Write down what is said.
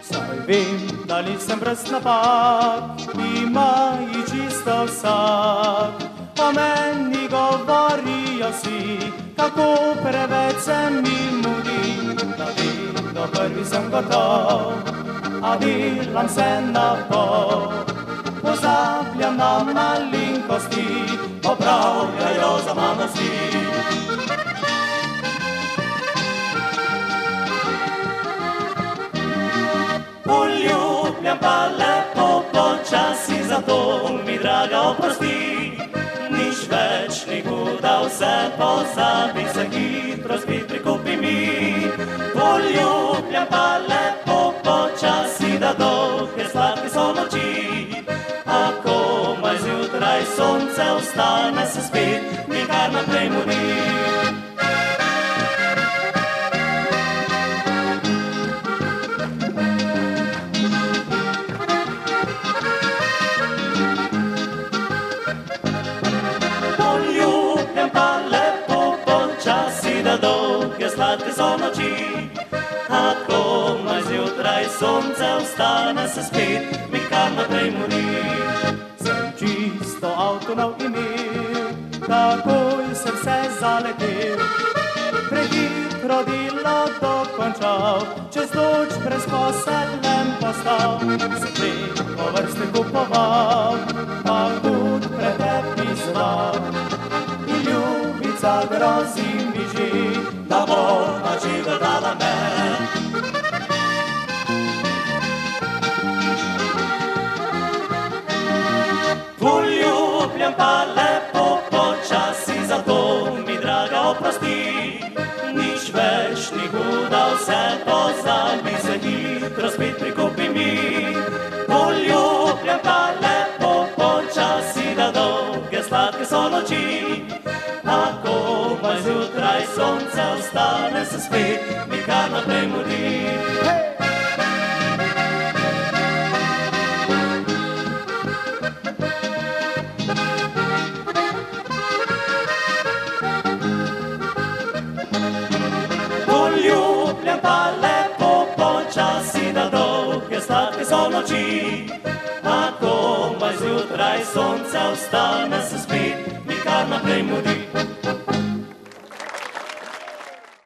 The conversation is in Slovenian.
Saj vem, da nisem brez napak, ima i čisto vsak. O meni govorijo vsi, kako preveč se mi mudi. Da vedno prvi sem gotov, a delam se na pol. Pozabljam na malinkosti, popravljajo za mano vsi. Poljubljam pa lepo počasi, zato mi draga oprosti. Nič več ni huda, vse pozabi, se hitro spet prikupi mi. Poljubljam pa lepo počasi, da dolge sladke so noči. A komaj zjutraj sonce vstane, se spet mi kar naprej mudi. Dolge sladke so noči, a komaj zjutraj sonce vstane, se spet mi kar naprej mori. Sem čisto avto nov imel, takoj sem se zaletel. Prehitro delo dokončal, čez noč brezposelnem postal. Se preko vrste kupoval, pa hud pretep izval. In ljubica grozi mi že, da bo noči dodala me. Poljubljam pa lepo počasi, zato mi draga oprosti. Nič več ni huda, vse pozabi, se hitro spet prikupi mi. Poljubljam pa lepo počasi, da dolge sladke so noči. A komaj zjutraj sonce vstane, se spet mi kar naprej mudi. Poljubljam pa lepo počasi, da dolge sladke so noči. A komaj zjutraj sonce vstane, se spet